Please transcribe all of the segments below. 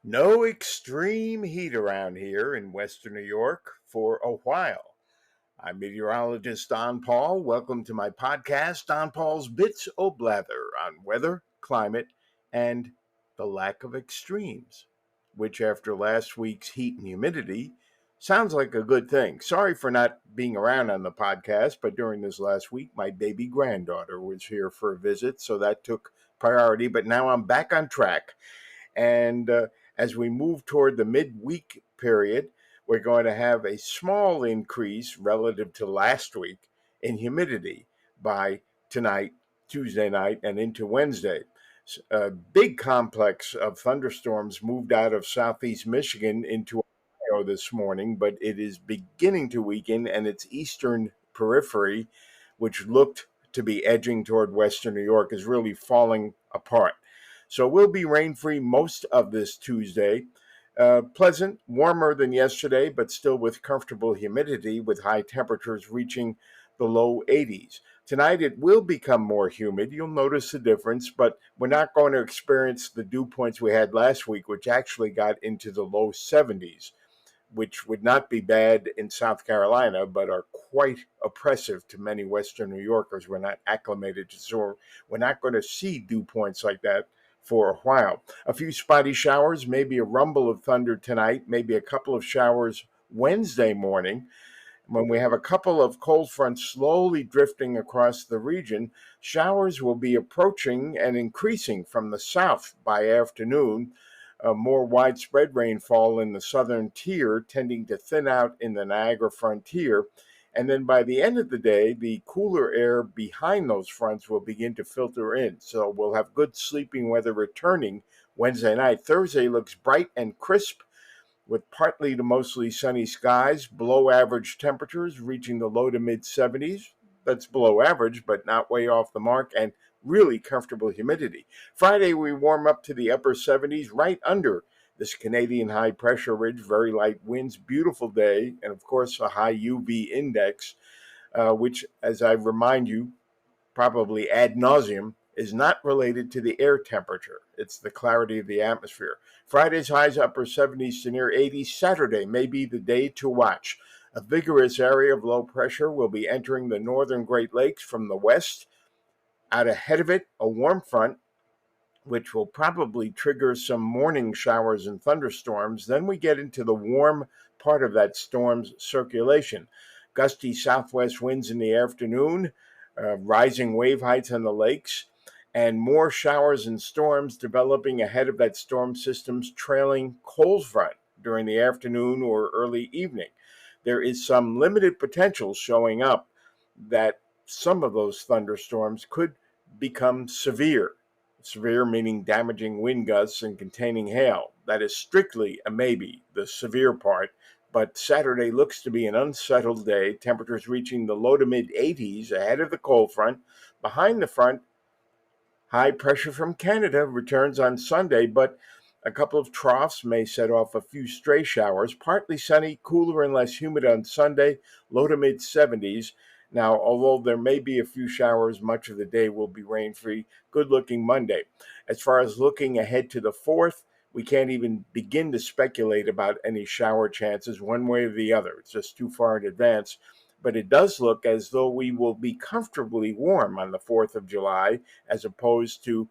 No extreme heat around here in Western New York for a while. I'm meteorologist Don Paul. Welcome to my podcast, Don Paul's Bits o' Blather on weather, climate, and the lack of extremes, which after last week's heat and humidity sounds like a good thing. Sorry for not being around on the podcast, but during this last week, my baby granddaughter was here for a visit, so that took priority. But now I'm back on track. And as we move toward the midweek period, we're going to have a small increase relative to last week in humidity by tonight, Tuesday night, and into Wednesday. A big complex of thunderstorms moved out of southeast Michigan into Ohio this morning, but it is beginning to weaken, and its eastern periphery, which looked to be edging toward western New York, is really falling apart. So we'll be rain free most of this Tuesday. Pleasant, warmer than yesterday, but still with comfortable humidity, with high temperatures reaching the low 80s. Tonight it will become more humid. You'll notice the difference, but we're not going to experience the dew points we had last week, which actually got into the low 70s, which would not be bad in South Carolina, but are quite oppressive to many Western New Yorkers. We're not acclimated to, so we're not going to see dew points like that for a while. A few spotty showers, maybe a rumble of thunder tonight, maybe a couple of showers Wednesday morning. When we have a couple of cold fronts slowly drifting across the region, showers will be approaching and increasing from the south by afternoon. More widespread rainfall in the southern tier, tending to thin out in the Niagara frontier. And then by the end of the day, the cooler air behind those fronts will begin to filter in. So we'll have good sleeping weather returning Wednesday night. Thursday looks bright and crisp with partly to mostly sunny skies, below average temperatures reaching the low to mid 70s. That's below average, but not way off the mark, and really comfortable humidity. Friday, we warm up to the upper 70s, right under this Canadian high pressure ridge, very light winds, beautiful day, and of course, a high UV index, which, as I remind you, probably ad nauseum, is not related to the air temperature. It's the clarity of the atmosphere. Friday's highs upper 70s to near 80s. Saturday may be the day to watch. A vigorous area of low pressure will be entering the northern Great Lakes from the west. Out ahead of it, a warm front, which will probably trigger some morning showers and thunderstorms. Then we get into the warm part of that storm's circulation. Gusty southwest winds in the afternoon, rising wave heights on the lakes, and more showers and storms developing ahead of that storm system's trailing cold front during the afternoon or early evening. There is some limited potential showing up that some of those thunderstorms could become severe. Severe meaning damaging wind gusts and containing hail. That is strictly a maybe, the severe part. But Saturday looks to be an unsettled day, temperatures reaching the low to mid 80s ahead of the cold front. Behind the front, high pressure from Canada returns on Sunday, but a couple of troughs may set off a few stray showers. Partly sunny, cooler and less humid on Sunday, low to mid 70s. Now, although there may be a few showers, much of the day will be rain-free. Good-looking Monday. As far as looking ahead to the 4th, we can't even begin to speculate about any shower chances one way or the other. It's just too far in advance. But it does look as though we will be comfortably warm on the 4th of July as opposed to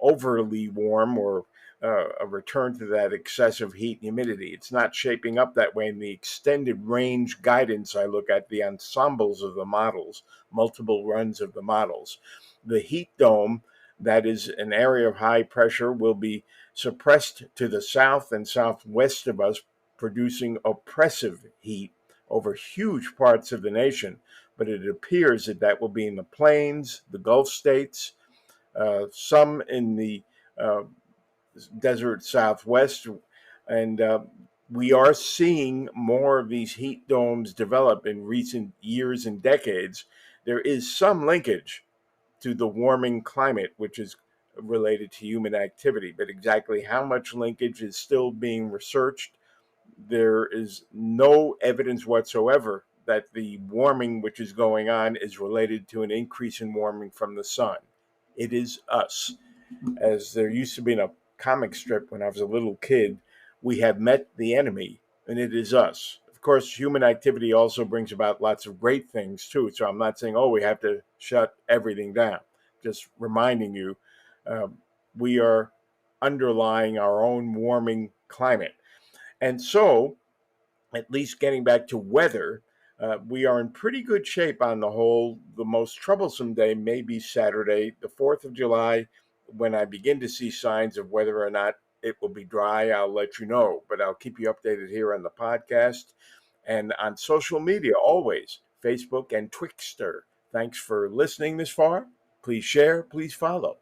overly warm or a return to that excessive heat and humidity. It's not shaping up that way in the extended range guidance. I look at the ensembles of the models, multiple runs of the models. The heat dome, that is an area of high pressure, will be suppressed to the south and southwest of us, producing oppressive heat over huge parts of the nation. But it appears that that will be in the plains, the Gulf states, some in the desert southwest, and we are seeing more of these heat domes develop in recent years and decades. There is some linkage to the warming climate, which is related to human activity, but exactly how much linkage is still being researched. There is no evidence whatsoever that the warming which is going on is related to an increase in warming from the sun. It is us. As there used to be comic strip when I was a little kid. We have met the enemy, and it is us. Of course, human activity also brings about lots of great things too. So I'm not saying, oh, we have to shut everything down. Just reminding you, um, we are underlying our own warming climate. And so, at least getting back to weather, we are in pretty good shape on the whole. The most troublesome day may be Saturday, the 4th of July, when I begin to see signs of whether or not it will be dry. I'll let you know, but I'll keep you updated here on the podcast and on social media always, Facebook and Twixter. Thanks for listening this far. Please share, please follow.